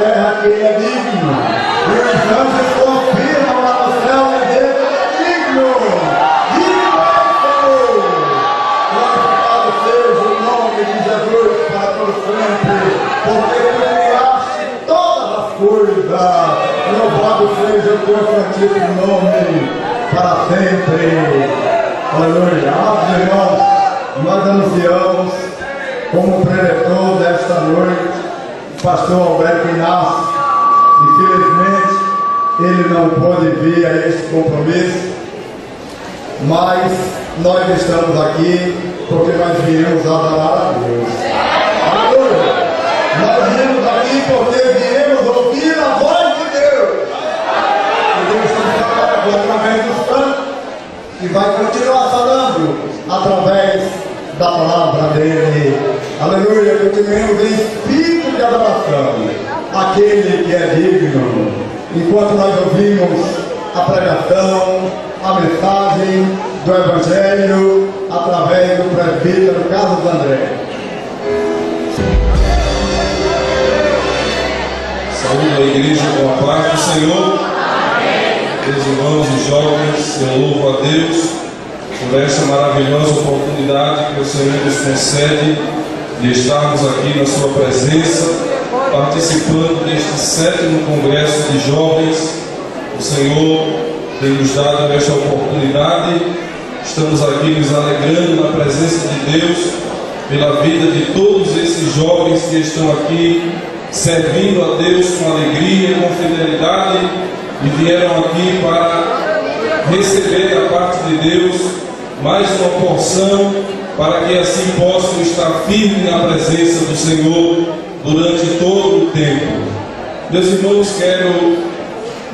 terra que ele é digno. E os anjos confirmam lá no céu que ele é digno. Digno é o Senhor. Glorificado seja o nome de Jesus para todo sempre, porque tu criaste todas as coisas. Louvado seja o teu santíssimo nome para sempre. Aleluia. Amados irmãos, nós anunciamos como preletor desta noite o pastor Alberto Inácio. Infelizmente ele não pôde vir a este compromisso, mas nós estamos aqui porque nós viemos adorar a Deus. Aleluia. Nós viemos aqui porque viemos ouvir a voz de Deus. E Deus está falando através dos cantos e vai continuar falando através da palavra dele. Aleluia. Continuemos em espírito de adoração aquele que é digno. Enquanto nós ouvimos a pregação, a mensagem do Evangelho através do presbítero Carlos André. Saúde a igreja com a paz do Senhor. Meus irmãos e jovens, eu louvo a Deus por esta maravilhosa oportunidade que o Senhor nos concede de estarmos aqui na sua presença, participando deste 7º Congresso de Jovens. O Senhor tem nos dado esta oportunidade. Estamos aqui nos alegrando na presença de Deus pela vida de todos esses jovens que estão aqui servindo a Deus com alegria, com fidelidade, e vieram aqui para receber da parte de Deus mais uma porção, para que assim possam estar firmes na presença do Senhor durante todo o tempo. Meus irmãos, quero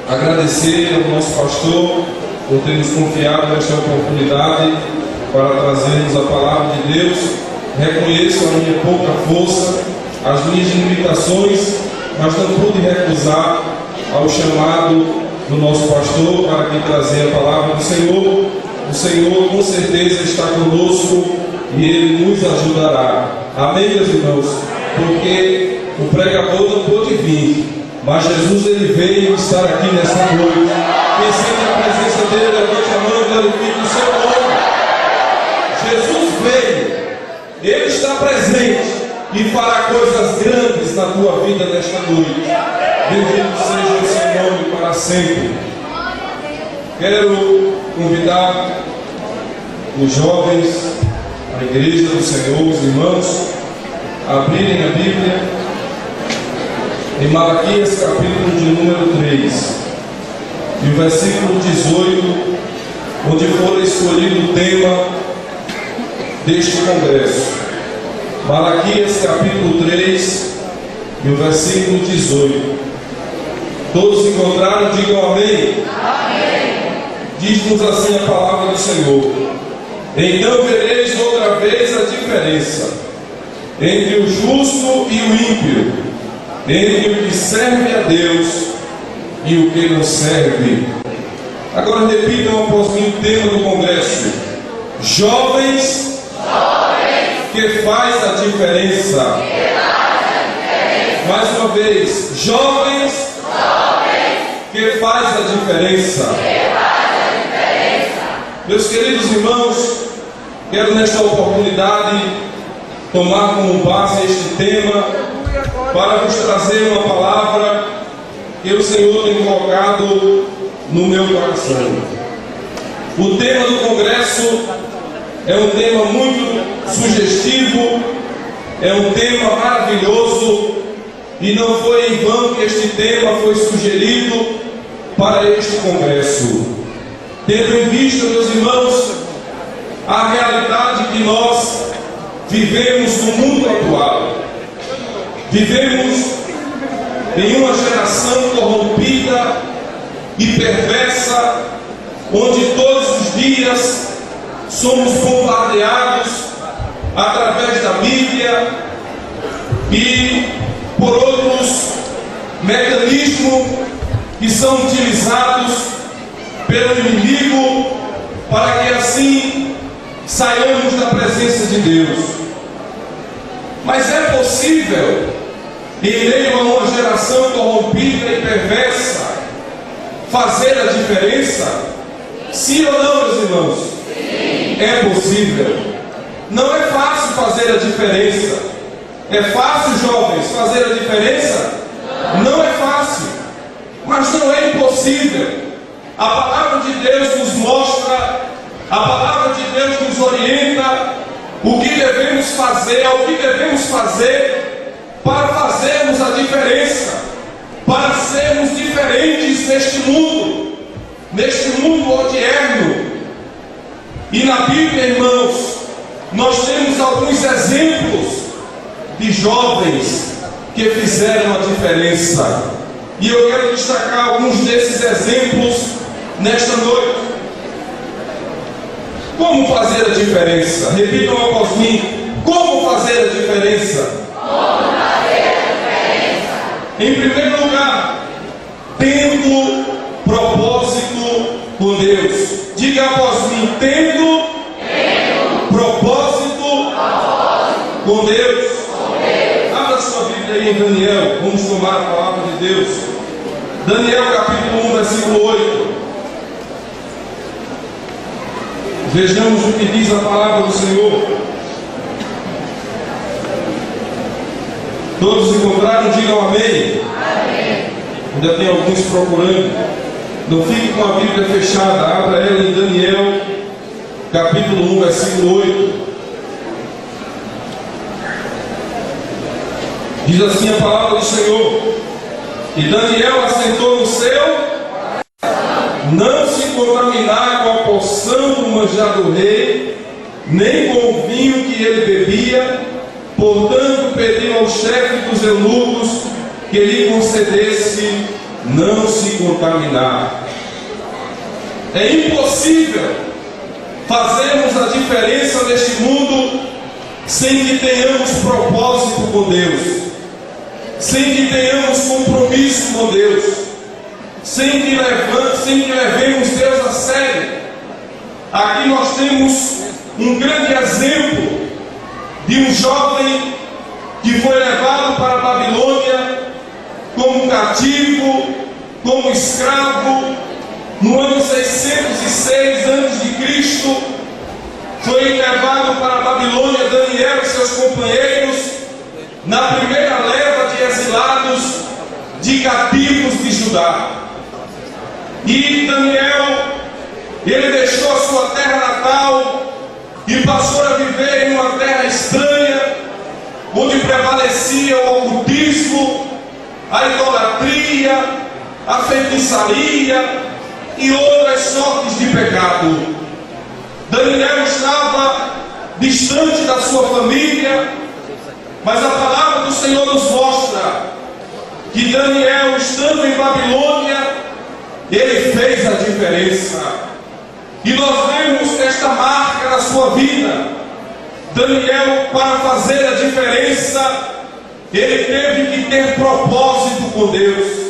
agradecer ao nosso pastor por ter nos confiado esta oportunidade para trazermos a palavra de Deus. Reconheço a minha pouca força, as minhas limitações, mas não pude recusar ao chamado do nosso pastor para aqui trazer a palavra do Senhor. O Senhor com certeza está conosco e Ele nos ajudará. Amém, meus irmãos? Porque o pregador não pôde vir, mas Jesus ele veio estar aqui nesta noite. Quem sente a presença dele, levante a mão e glorifique o seu nome. Jesus veio, Ele está presente e fará coisas grandes na tua vida nesta noite. Bendito seja o seu nome para sempre. Quero convidar os jovens, a igreja do Senhor, os irmãos, a abrirem a Bíblia em Malaquias capítulo de número 3 e o versículo 18, onde for escolhido o tema deste congresso. Malaquias capítulo 3 e o versículo 18. Todos encontraram? Digam amém. Amém. Diz-nos assim a palavra do Senhor: então vereis outra vez a diferença entre o justo e o ímpio, entre o que serve a Deus e o que não serve. Agora repitam após mim o tema do congresso: jovens, que faz a diferença. Mais uma vez, jovens, que faz a diferença. Meus queridos irmãos, quero nesta oportunidade tomar como base este tema para vos trazer uma palavra que o Senhor tem colocado no meu coração. O tema do congresso é um tema muito sugestivo, é um tema maravilhoso, e não foi em vão que este tema foi sugerido para este congresso. Tendo em vista, meus irmãos, a realidade que nós vivemos no mundo atual. Vivemos em uma geração corrompida e perversa, onde todos os dias somos bombardeados através da mídia e por outros mecanismos que são utilizados pelo inimigo para que assim saiamos da presença de Deus. Mas é possível, em meio a uma geração corrompida e perversa fazer a diferença? Sim ou não, meus irmãos? Sim. É possível. Não é fácil fazer a diferença. É fácil, jovens, fazer a diferença? Não é fácil, mas não é impossível. A palavra de Deus nos mostra, a palavra de Deus nos orienta o que devemos fazer, o que devemos fazer para fazermos a diferença, para sermos diferentes neste mundo odierno. E na Bíblia, irmãos, nós temos alguns exemplos de jovens que fizeram a diferença. E eu quero destacar alguns desses exemplos nesta noite. Como fazer a diferença? Repitam após mim. Como fazer a diferença? Como fazer a diferença? Em primeiro lugar, tendo propósito com Deus. Diga após mim, tendo propósito com Deus. Abra sua Bíblia aí em Daniel. Vamos tomar a palavra de Deus. Daniel capítulo 1, versículo 8. Vejamos o que diz a palavra do Senhor. Todos encontraram? Digam amém. Amém. Ainda tem alguns procurando. Não fique com a Bíblia fechada. Abra ela em Daniel capítulo 1, versículo 8. Diz assim a palavra do Senhor: e Daniel assentou no céu, não se contaminar com a porção do manjar do rei, nem com o vinho que ele bebia. Portanto pediu ao chefe dos eunucos que lhe concedesse não se contaminar. É impossível fazermos a diferença neste mundo sem que tenhamos propósito com Deus, sem que tenhamos compromisso com Deus, sem que levemos Deus a sério. Aqui nós temos um grande exemplo de um jovem que foi levado para a Babilônia como cativo, como escravo, no ano 606 a.C. Foi levado para a Babilônia Daniel e seus companheiros na primeira leva de exilados, de cativos de Judá. E Daniel, ele deixou a sua terra natal e passou a viver em uma terra estranha, onde prevalecia o ocultismo, a idolatria, a feitiçaria e outras sortes de pecado. Daniel estava distante da sua família, mas a palavra do Senhor nos mostra que Daniel, estando em Babilônia, ele fez a diferença. E nós vemos esta marca na sua vida. Daniel, para fazer a diferença, ele teve que ter propósito com Deus.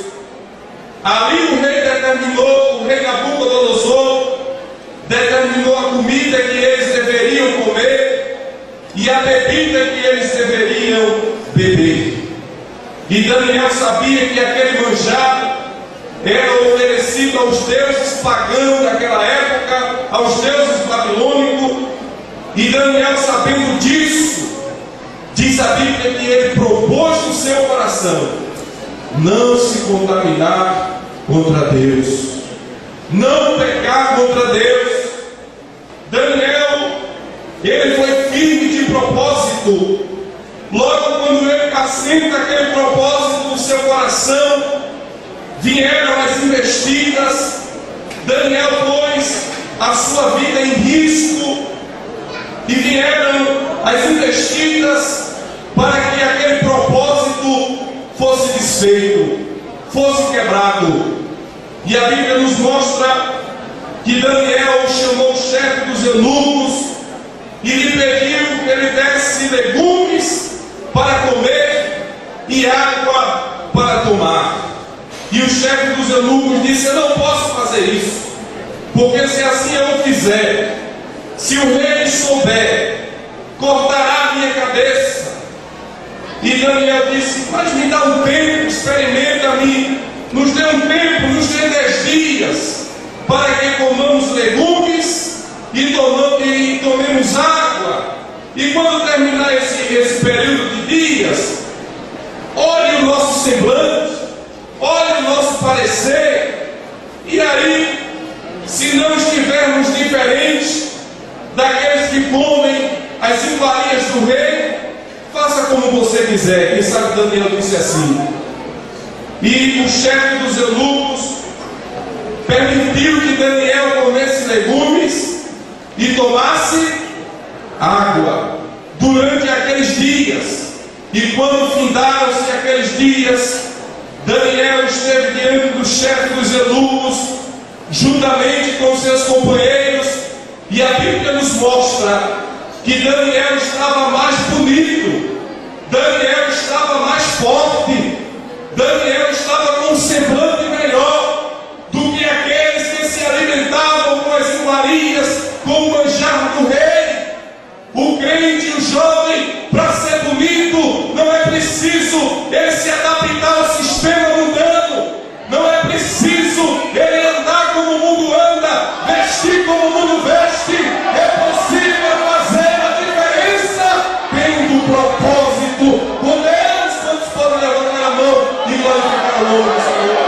Ali o rei determinou, o rei Nabucodonosor determinou a comida que eles deveriam comer e a bebida que eles deveriam beber. E Daniel sabia que aquele manjar era oferecido aos deuses pagãos daquela época, aos deuses babilônicos. E Daniel, sabendo disso, diz a Bíblia que ele propôs no seu coração não se contaminar contra Deus, não pecar contra Deus. Daniel, ele foi firme de propósito. Logo quando ele assenta aquele propósito no seu coração, vieram as investidas. Daniel pôs a sua vida em risco e vieram as investidas para que aquele propósito fosse desfeito, fosse quebrado. E a Bíblia nos mostra que Daniel chamou o chefe dos eunucos e lhe pediu que ele desse legumes para comer e água para tomar. E o chefe dos eunucos disse: eu não posso fazer isso, porque se assim eu fizer, se o rei souber, cortará a minha cabeça. E Daniel disse: mas me dá um tempo, experimenta-me dias para que comamos legumes e tomemos água. E quando terminar esse período de dias, olhe o nosso semblante, olhe o nosso parecer, e aí, se não estivermos diferentes daqueles que comem as iguarias do rei, faça como você quiser. Quem sabe Daniel disse assim. E o chefe dos eunucos permitiu que Daniel comesse legumes e tomasse água durante aqueles dias. E quando findaram-se aqueles dias, Daniel esteve diante do chefe dos eunucos, juntamente com seus companheiros, e a Bíblia nos mostra que Daniel estava mais bonito, Daniel estava mais forte, Daniel estava com um semblante melhor do que aqueles que se alimentavam com as iguarias, com o manjar do rei. O crente, o jovem, para ser bonito, não é preciso ele se adaptar ao sistema mundano, não é preciso ele andar como o mundo anda, vestir como o mundo veste. É possível fazer a diferença tendo um propósito com Deus. Quantos podem levantar a mão e glorificar o nome do Senhor?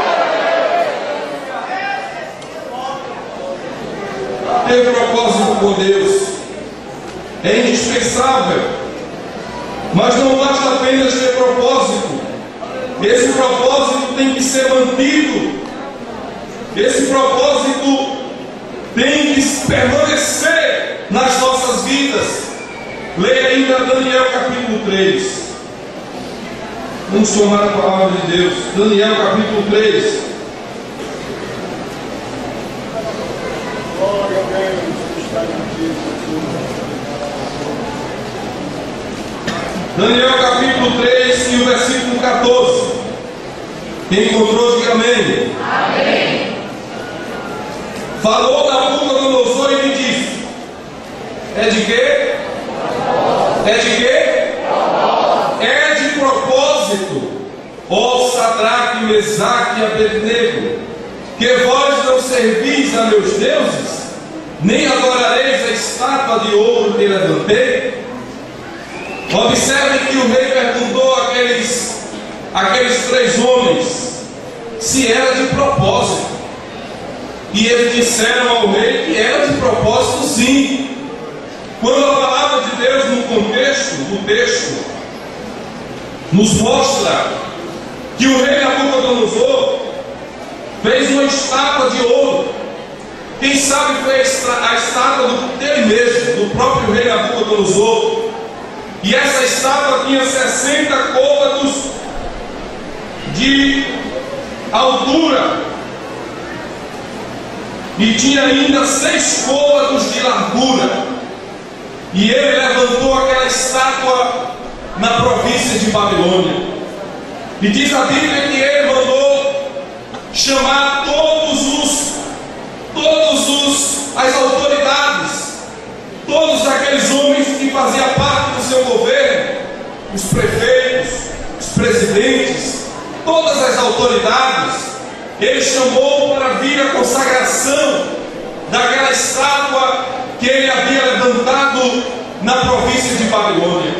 Ter propósito com Deus é indispensável, mas não basta apenas ter propósito. Esse propósito tem que ser mantido, esse propósito tem que permanecer nas nossas vidas. Leia ainda Daniel capítulo 3. Vamos tomar a palavra de Deus. Daniel capítulo 3. Glória a Deus, está aqui. Daniel capítulo 3 e o versículo 14. Quem encontrou, diga amém. Amém. Falou Nabucodonosor e me disse: é de quê? É de quê? É de propósito, ó Sadraque, Mesaque e Abednego, que vós não servis a meus deuses, nem adorareis a estátua de ouro que levantei. Observe que o rei perguntou àqueles três homens se era de propósito, e eles disseram ao rei que era de propósito sim. Quando a palavra de Deus no contexto do texto nos mostra que o rei Nabucodonosor fez uma estátua de ouro. Quem sabe foi a estátua dele mesmo, do próprio rei Nabucodonosor. E essa estátua tinha 60 côvados de altura e tinha ainda 6 côvados de largura. E ele levantou aquela estátua na província de Babilônia. E diz a Bíblia que ele mandou chamar as autoridades, todos aqueles homens que faziam parte do seu governo, os prefeitos, os presidentes, todas as autoridades. Ele chamou para vir a consagração daquela estátua que ele havia levantado na província de Babilônia.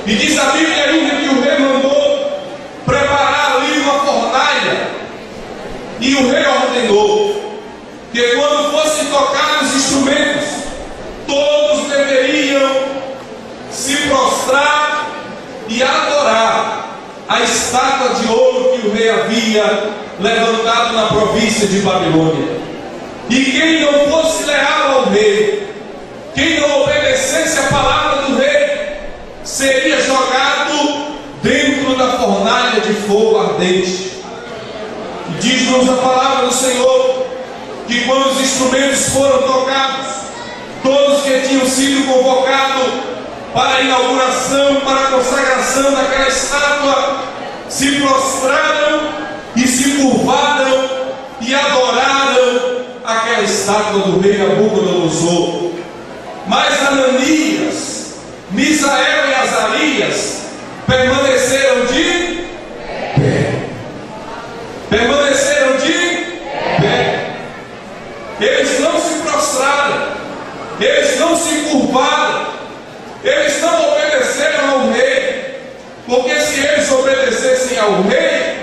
E diz a Bíblia ainda que o rei mandou preparar ali uma fornalha, e o rei ordenou que quando fossem tocados os instrumentos, todos deveriam se prostrar e adorar a estátua de ouro que o rei havia levantado na província de Babilônia. E quem não fosse leal ao rei, quem não obedecesse a palavra do rei, seria jogado dentro da fornalha de fogo ardente. E diz-nos a palavra do Senhor que quando os instrumentos foram tocados, todos que tinham sido convocados para a inauguração, para a consagração daquela estátua, se prostraram e se curvaram e adoraram aquela estátua do rei Nabucodonosor. Mas Ananias, Misael e Azarias permaneceram de pé. Permaneceram de pé. Eles não se curvaram, eles não obedeceram ao rei, porque se eles obedecessem ao rei,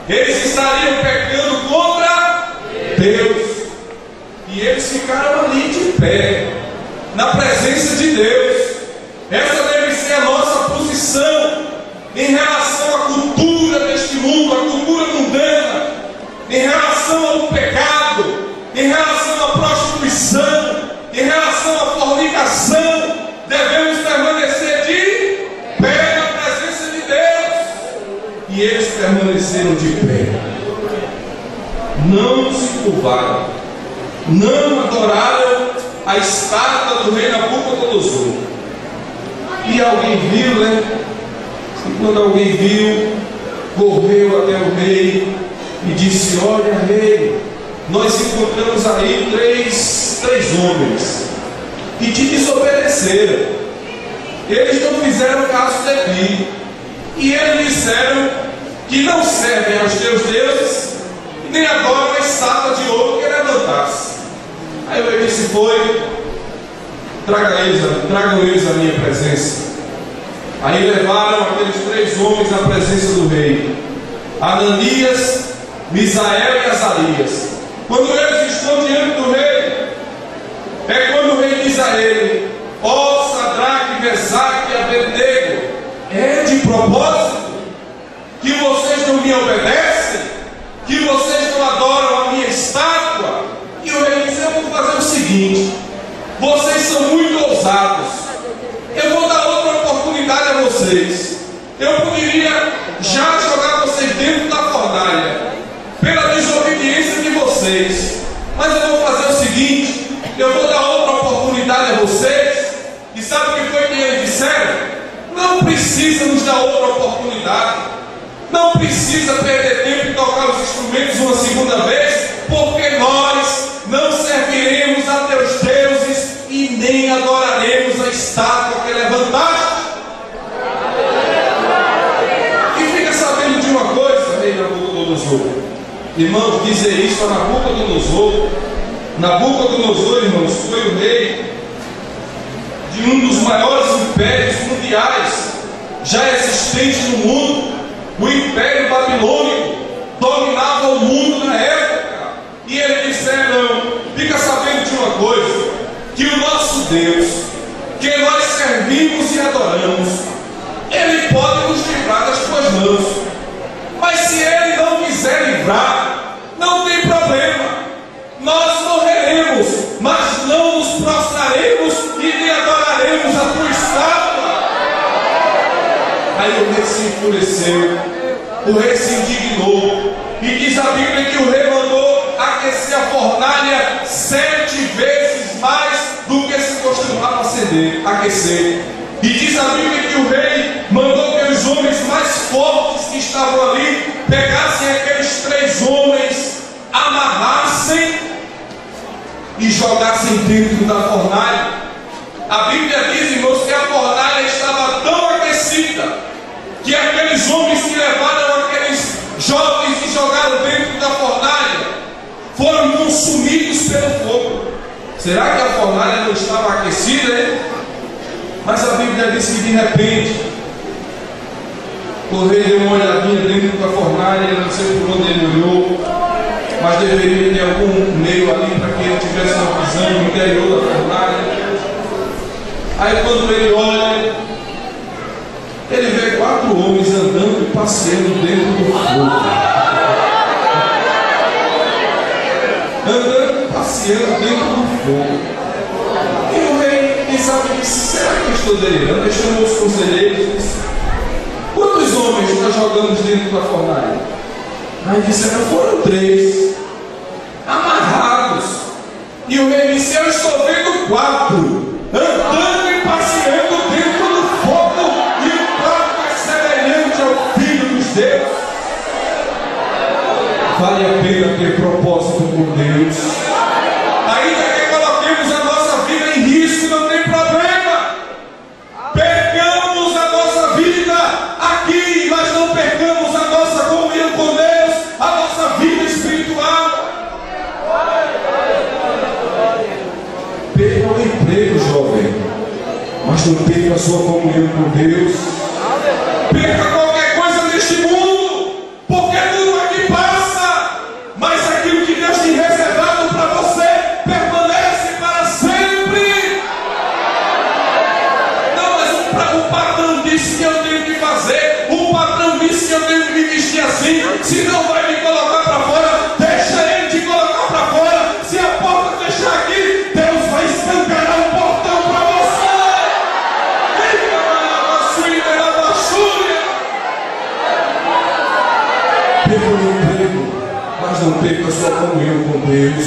eles estariam pecando contra Deus. E eles ficaram ali de pé, na presença de Deus. Essa deve ser a nossa posição em relação à cultura deste mundo, à cultura mundana, em relação ao pecado, em relação à prostituição, em relação à fornicação. Devemos permanecer de pé na presença de Deus. E eles permaneceram de pé, não se curvaram, não adoraram a estátua do rei Nabucodonosor. E alguém viu, né? E quando alguém viu, correu até o rei e disse: olha, rei, nós encontramos aí três homens que te desobedeceram. Eles não fizeram caso devido, e eles disseram que não servem aos teus deuses e nem adoram a estátua de ouro que levantasse. Aí o rei disse: tragam eles à minha presença. Aí levaram aqueles 3 homens à presença do rei, Ananias, Misael e Azarias. Quando eles estão diante do rei, é quando o rei diz a ele: ó Sadraque, Mesaque e Abednego, é de propósito que vocês não me obedecem, que vocês não adoram a minha estátua? E o rei diz: eu vou fazer o seguinte, vocês são muito ousados, eu vou dar outra oportunidade a vocês. Eu poderia já jogar vocês dentro da fornalha pela desobediência de vocês, mas eu vou fazer o seguinte, eu vou dar outra oportunidade a vocês. E sabe o que foi que eles disseram? Não precisa nos dar outra oportunidade, não precisa perder tempo em tocar os instrumentos uma segunda vez, porque nós não serviremos a teus deuses e nem adoraremos a estátua que levantaste. E fica sabendo de uma coisa, rei Nabucodonosor. Irmãos, dizer isso a Nabucodonosor. Nabucodonosor, irmãos, foi o rei de um dos maiores impérios mundiais já existentes no mundo. O Império Babilônico dominava o mundo na época. E eles disseram: fica sabendo de uma coisa, que o nosso Deus, que nós servimos e adoramos, Ele pode nos livrar das tuas mãos. Mas se Ele não quiser livrar, não tem problema. Nós morreremos, mas não nos prostraremos e nem adoraremos a tua estátua. Aí o rei se enfureceu, o rei se indignou, e diz a Bíblia que o rei mandou aquecer a fornalha 7 vezes mais do que se costumava aquecer. E diz a Bíblia que o rei mandou que os homens mais fortes que estavam ali pegassem aqueles 3 homens, amarrassem e jogassem dentro da fornalha. A Bíblia diz, irmãos, que a fornalha estava tão aquecida que aqueles homens que levaram aqueles jovens e jogaram dentro da fornalha foram consumidos pelo fogo. Será que a fornalha não estava aquecida, hein? Mas a Bíblia diz que de repente o rei deu uma olhadinha dentro da fornalha, não sei por onde ele olhou, mas deveria ter algum meio ali para que ele tivesse uma visão no interior da fornalha. Aí quando ele olha, ele vê 4 homens andando e passeando dentro do fogo. Andando e passeando dentro do fogo. E o rei, quem sabe, disse: será que eu estou delirando? Ele chamou os conselheiros e disse: quantos homens nós jogamos dentro da fornalha? Aí disseram: foram 3, amarrados. E o rei disse: eu estou vendo 4, andando e passeando dentro do fogo, e o 4 é semelhante ao Filho dos deuses. Vale a pena ter propósito com Deus. Ainda que coloquemos a nossa vida em risco, não tem problema. Percamos a nossa vida aqui, mas não percamos a nossa comunhão com Deus, a nossa vida espiritual. Perca o emprego. mas não perca a sua comunhão com Deus. Perca qualquer coisa neste mundo, porque tudo aqui passa, mas aquilo que Deus tem reservado para você permanece para sempre. Não, mas o patrão disse que eu tenho que fazer, o patrão disse que eu tenho que me vestir assim, se não vai me colocar para fora, deixa ele te colocar para fora. Se a porta fechar aqui, Deus vai escancarar o portão para você. Perca o emprego, mas não perca a sua comunhão com Deus.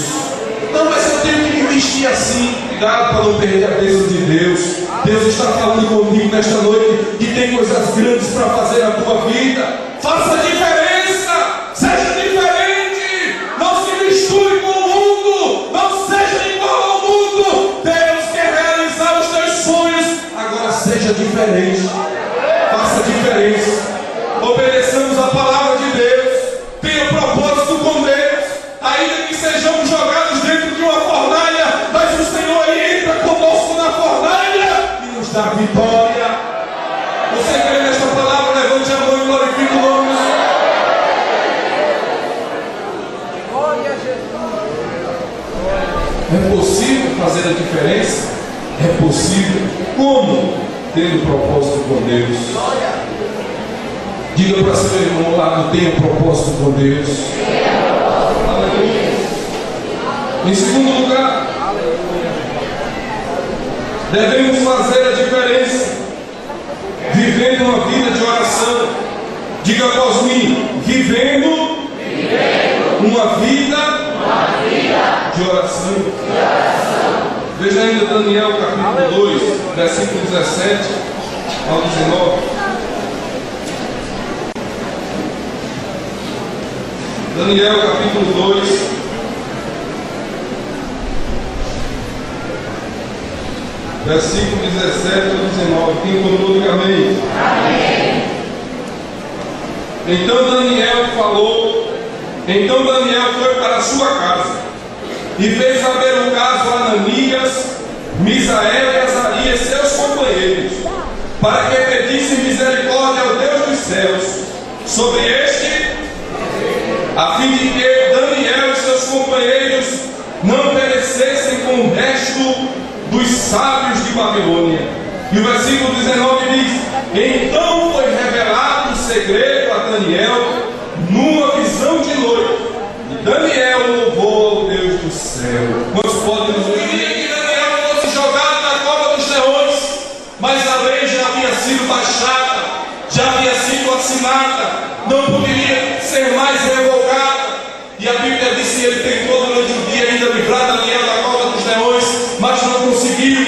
Não, mas eu tenho que me vestir assim. Cuidado para não perder a bênção de Deus. Deus está falando comigo nesta noite que tem coisas grandes para fazer na tua vida. Faça a diferença, seja diferente, não se misture com o mundo, não seja igual ao mundo. Deus quer realizar os teus sonhos, agora seja diferente, faça a diferença. Obedeçamos a palavra de Deus, tenha propósito com Deus, ainda que sejamos jogados dentro de uma fornalha, mas o Senhor ele entra conosco na fornalha e nos dá vitória. Você crê nesta palavra? Levante a mão e glorifique o nome do Senhor. É possível fazer a diferença? É possível. Como? Tendo propósito com Deus. Diga para seu irmão ao lado: tenha propósito com Deus. Aleluia. Em segundo lugar, devemos fazer a diferença vivendo uma vida de oração. Diga após mim: vivendo uma vida de oração. Veja ainda Daniel capítulo 2, versículo 17 ao 19. Daniel capítulo 2, versículo 17 ao 19. Quem encontrou, diga amém. Amém. Então Daniel foi para a sua casa e fez saber o caso a Ananias, Misael e Azarias, seus companheiros, para que pedissem misericórdia ao Deus dos céus sobre este, a fim de que Daniel e seus companheiros não perecessem com o resto dos sábios de Babilônia. E o versículo 19 diz: então foi revelado o segredo a Daniel numa visão de noite, e Daniel louvou ao Deus do céu. Quantos podem nos dizer que Daniel fosse jogado na cova dos leões, mas a lei já havia sido baixada, já havia sido assinada, não poderia ser mais revogada. E a Bíblia diz que ele tentou durante o dia ainda livrar Daniel da cova dos leões, mas não conseguiu.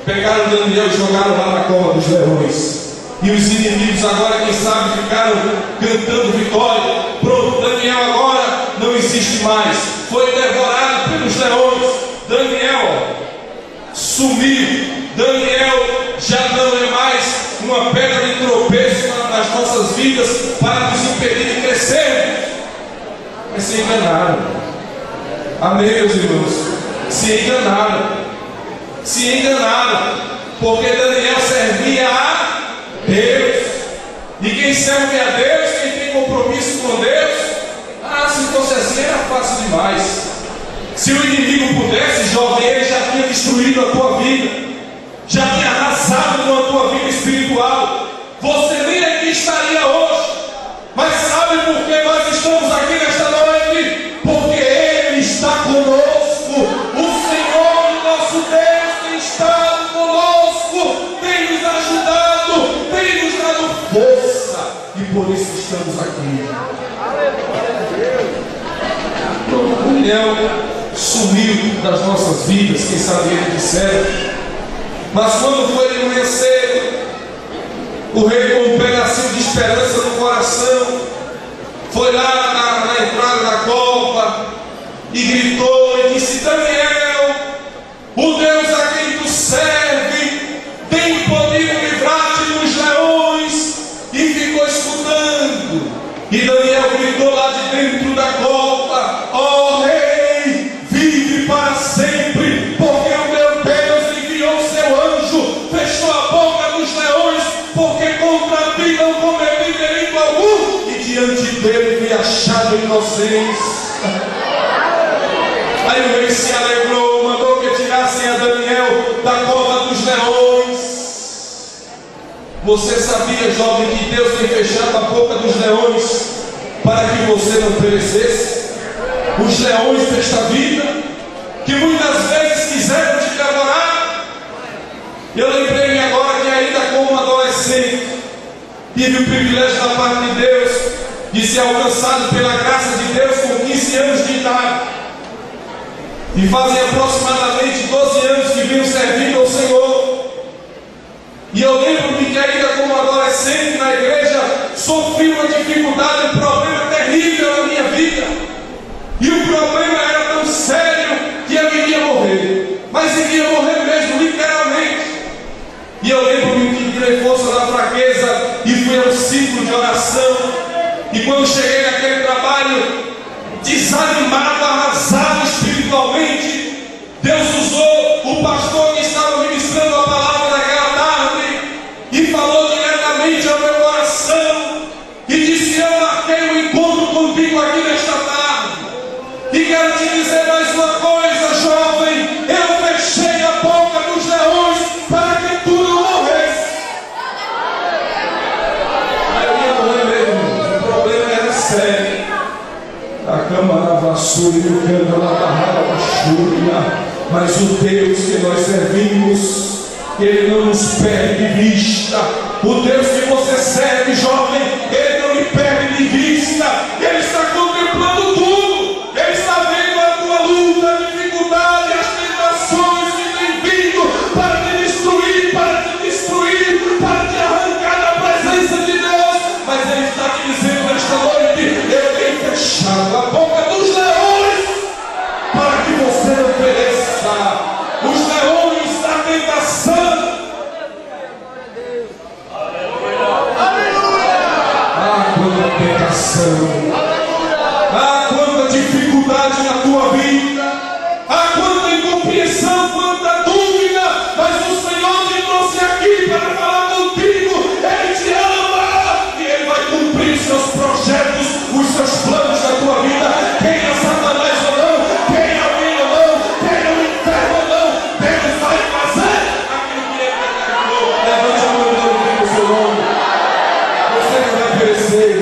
Pegaram Daniel e jogaram lá na cova dos leões. E os inimigos agora, quem sabe, ficaram cantando vitória. Pronto, Daniel agora não existe mais, foi devorado pelos leões. Daniel sumiu. Daniel já não é mais uma pedra de tropeço nas nossas vidas para nos impedir de crescer. Mas se enganaram. Amém, meus irmãos? Se enganaram, porque Daniel servia a Deus. E quem serve a Deus, quem tem compromisso com Deus, se fosse assim era fácil demais. Se o inimigo pudesse, jovem, ele já tinha destruído a tua vida, já tinha arrasado com a tua vida espiritual. Você nem aqui estaria hoje. Mas sabe por que nós estamos aqui nesta noite? Porque Ele está conosco. O Senhor, nosso Deus, tem estado conosco, tem nos ajudado, tem nos dado força, e por isso estamos aqui. Daniel sumiu das nossas vidas, quem sabe ele disseram. Mas quando foi de manhã cedo, o rei, com um pedacinho de esperança no coração, foi lá na entrada da cova e gritou e disse: Daniel, o Deus a quem tu serve tem podido livrar-te dos leões. E ficou escutando. E Daniel gritou lá de dentro da cova: ó rei, vive para sempre, porque o meu Deus enviou seu anjo, fechou a achado inocentes. Aí o rei se alegrou, mandou que tirassem a Daniel da cova dos leões. Você sabia, jovem, que Deus tem fechado a boca dos leões para que você não perecesse? Os leões desta vida, que muitas vezes quiseram te devorar. Eu lembrei-me agora que ainda como adolescente tive o privilégio da parte de Deus de ser alcançado pela graça de Deus com 15 anos de idade. E fazem aproximadamente 12 anos que venho servindo ao Senhor. E eu lembro-me que ainda como adolescente na igreja sofri uma dificuldade, um problema terrível na minha vida. E o problema era tão sério que eu iria morrer. Mas iria morrer mesmo, literalmente. E eu lembro-me que tirei força da fraqueza e fui ao ciclo de oração. E quando cheguei naquele trabalho, desanimado, arrasado espiritualmente, Deus usou o pastor que estava ministrando a palavra naquela tarde e falou diretamente ao meu coração e disse: eu marquei um encontro contigo aqui nesta tarde e quero te dizer mais uma coisa, jovem: eu fechei a boca dos leões para que tu não morresse. Eu ia morrer mesmo, o problema era sério. A câmara vassoura e o canto da barra vassoura. Mas o Deus que nós servimos, Ele não nos perde de vista. O Deus que você serve, jovem, Ele não lhe perde de vista. Ele está contemplando tudo. Ele está vendo a tua luta, a dificuldade, as tentações que têm vindo para te destruir, para te arrancar da presença de Deus. Mas Ele está te dizendo nesta noite: eu tenho fechado a boca dos leões para que você não pereça. Os leões da tentação. Ah, quanta tentação. Ah, quanta dificuldade na tua vida. Ah, quanta incompreensão, quanta dúvida. Mas o Senhor te trouxe aqui para falar contigo. Ele te ama e Ele vai cumprir os seus projetos, os seus planos da tua vida. Queira Satanás ou não, queira alguém ou não, queira o inferno ou não, Deus vai fazer aquilo que Ele determinou. Levante a mão e glorifique o seu nome. Você não vai perecer,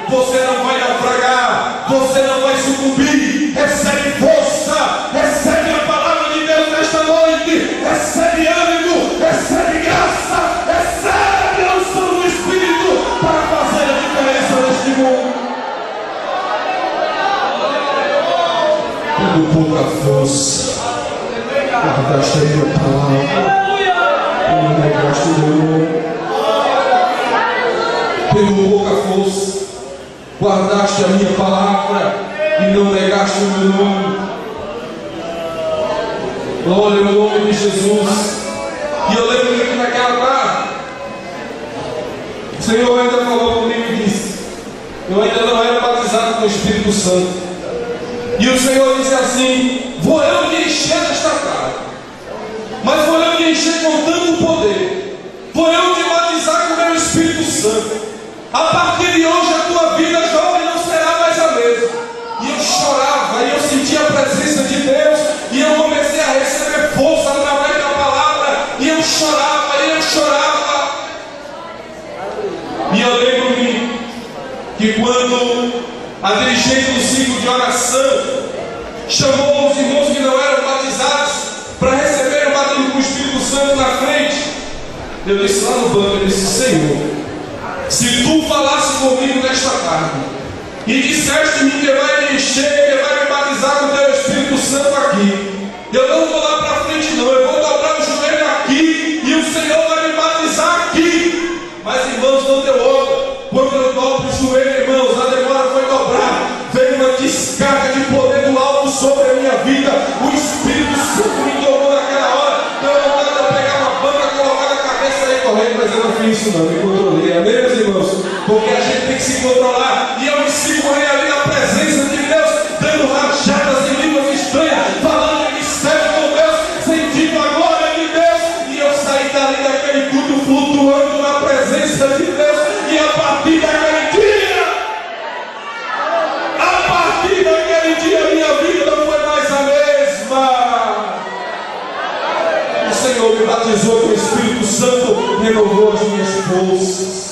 você não vai naufragar, você não vai sucumbir. Recebe força, recebe a palavra de Deus nesta noite, recebe ânimo, recebe graça, recebe a unção do Espírito para fazer a diferença neste mundo. Tendo pouca força, guardaste a minha palavra e não negaste o meu nome. Tendo pouca força, guardaste a minha palavra e não negaste o meu nome. Glória ao nome de Jesus. E eu lembro que naquela tarde o Senhor ainda falou comigo e disse: eu ainda não era batizado com o Espírito Santo. E o Senhor disse assim: vou eu lhe encher desta tarde, mas vou eu lhe encher com tanto poder, vou eu te batizar com o meu Espírito Santo. A partir de hoje a tua vida, jovem, não será mais a mesma. E eu chorava, e eu sentia a presença de Deus, e eu comecei a receber força através da palavra, e eu chorava, e eu chorava. E eu lembro-me que quando a dirigente do ciclo de oração chamou os irmãos que não eram batizados para receber o batismo com o Espírito Santo na frente, eu disse lá no banco, eu disse: Senhor, se tu falasse comigo nesta tarde e disseste-me que vai me encher, que vai me batizar com o teu Espírito Santo aqui, eu não vou lá para frente não, eu vou dobrar o joelho aqui e o Senhor vai me batizar aqui. Mas irmãos, não deu outra. Quando eu dobro o joelho, irmãos, a demora foi dobrar, veio uma descarga de poder do alto sobre a minha vida. O Espírito Santo me tomou naquela hora. Deu vontade de eu pegar uma banca, colocar na cabeça e sair correndo, mas eu não fiz isso não, me controlei. Amém, meus irmãos? Porque a gente tem que se controlar. E eu me segurei ali na presença de partir daquele dia, minha vida não foi mais a mesma. O Senhor me batizou com o Espírito Santo, renovou as minhas forças.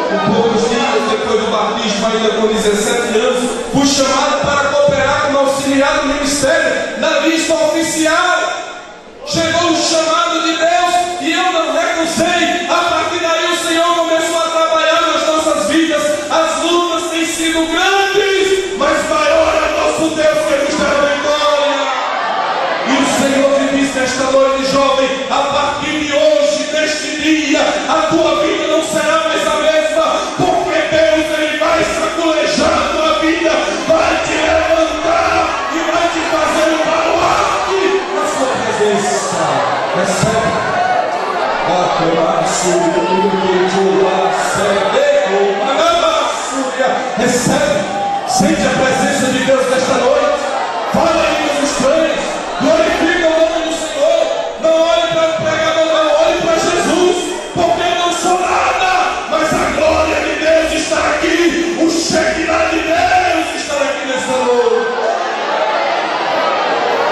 Por poucos dias depois do batismo, ainda com 17 anos, fui chamado para cooperar como auxiliar do ministério na lista oficial. Chegou o chamado de Deus e eu não recusei. A partir daí o Senhor começou a trabalhar nas nossas vidas. As lutas têm sido grandes, mas maior é nosso Deus que nos dá a vitória. E o Senhor me diz nesta noite, jovem, a partir de hoje, neste dia, a tua vida não será mais a mesma, porque Deus Ele vai saculejar a tua vida, vai te levantar e vai te fazer um baluarte na sua presença. Recebe. Recebe. Sente a presença de Deus nesta noite. Fala em línguas estranhas. Glorifica o nome do Senhor. Não olhe para o pregador, não olhe para Jesus, porque eu não sou nada, mas a glória de Deus está aqui. O Shekinah de Deus está aqui nesta noite.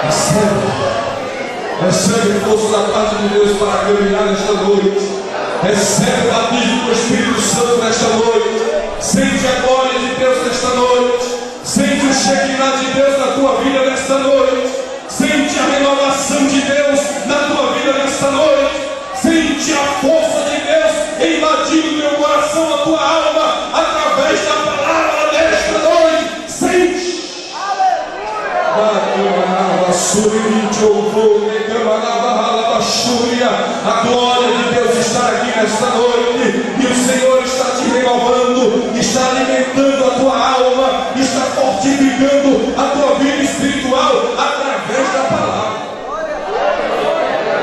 Recebe. Recebe força da parte de Deus para caminhar nesta noite. Recebe o batismo com o Espírito Santo nesta noite. Sente a glória de Deus nesta noite. Sente o Shekinah de Deus na tua vida nesta noite. Sente a renovação de Deus na tua vida nesta noite. Sente a força de Deus invadindo o teu coração, a tua alma, através da palavra desta noite. Sente. A glória de Deus está aqui nesta noite, e o Senhor está te renovando, está alimentando a tua alma, está fortificando a tua vida espiritual através da palavra.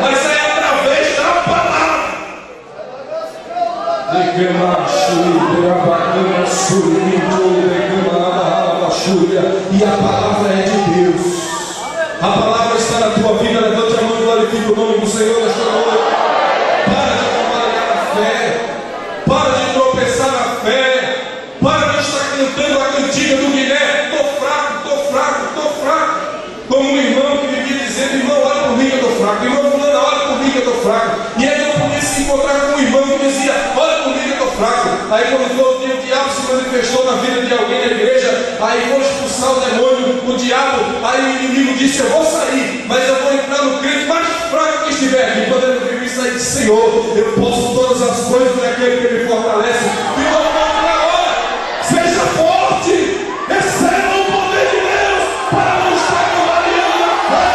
Mas é através da palavra. E a palavra é de Deus. A palavra está na tua vida. Levante a mão e glorifique o nome do Senhor nesta noite. Para de trabalhar na fé. Para de tropeçar na fé. Para de estar cantando a cantiga do Guiné. Estou fraco, estou fraco, estou fraco. Como um irmão que vivia dizendo: irmão, olha por mim que eu estou fraco. Irmão, fulana, olha por mim que eu estou fraco. E aí eu podia se encontrar com um irmão que dizia: olha por mim que eu estou fraco. Aí quando todo dia o diabo se manifestou na vida de alguém na igreja, aí foi expulsar o demônio, o diabo, aí o inimigo disse: eu vou sair, mas eu vou entrar no crente mais fraco que estiver aqui. Quando ele viu isso aí, disse: Senhor, eu posso todas as coisas daquele que me fortalece. E eu vou para agora, seja forte, receba o poder de Deus para não estar cavaleando na fé.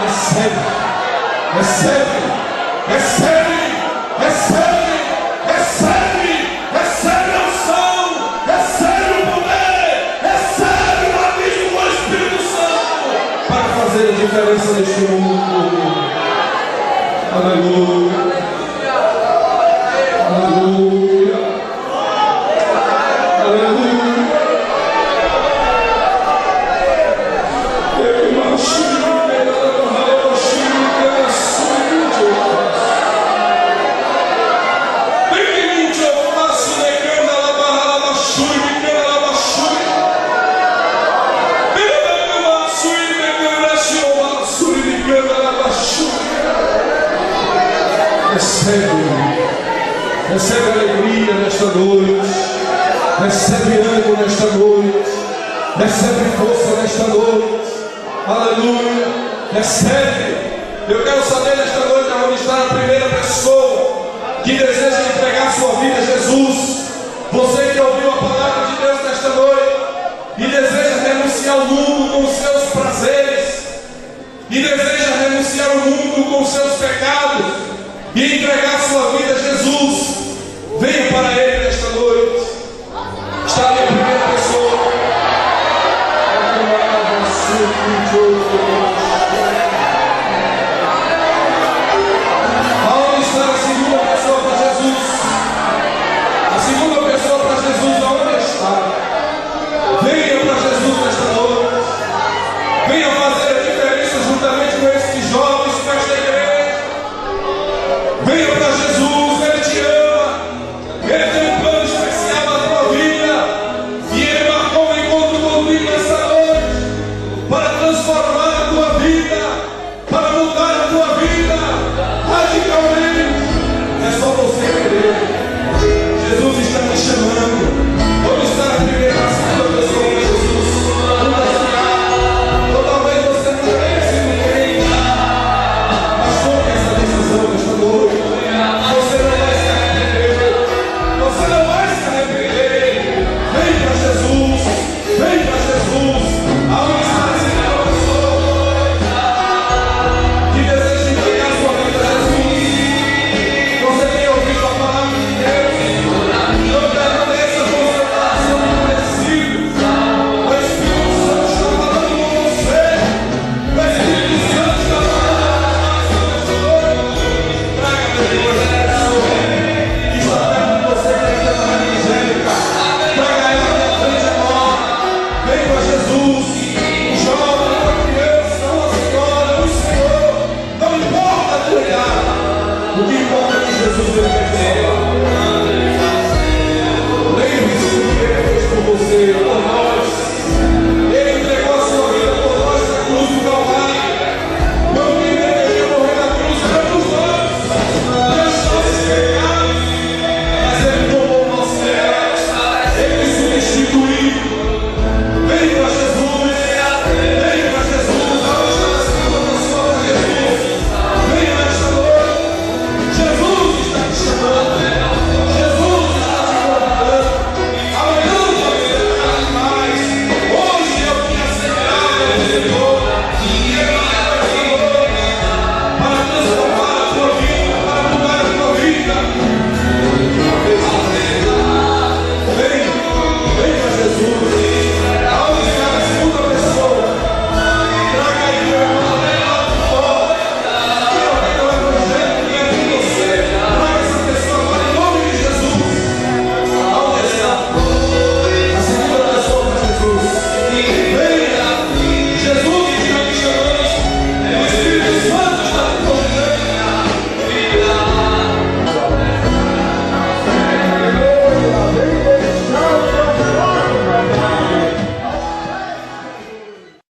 Recebe, recebe, recebe, recebe, recebe, recebe a unção, recebe o poder, recebe o batismo com o Espírito Santo para fazer a diferença neste mundo. Aleluia, aleluia, aleluia. Recebe alegria nesta noite, recebe ânimo nesta noite, recebe força nesta noite, aleluia, recebe. Eu quero saber nesta noite aonde está a primeira pessoa que deseja entregar sua vida a Jesus. Você que ouviu a palavra de Deus nesta noite e deseja renunciar ao mundo com os seus prazeres, e deseja renunciar ao mundo com os seus pecados e entregar sua vida a Jesus, venha para Ele nesta noite. Está ali a primeira pessoa. Aonde está a segunda pessoa para Jesus? A segunda pessoa para Jesus, aonde está? Venha para Jesus nesta noite. Venha fazer a diferença juntamente com esses jovens, com esta igreja. Venha para Jesus. arrepende.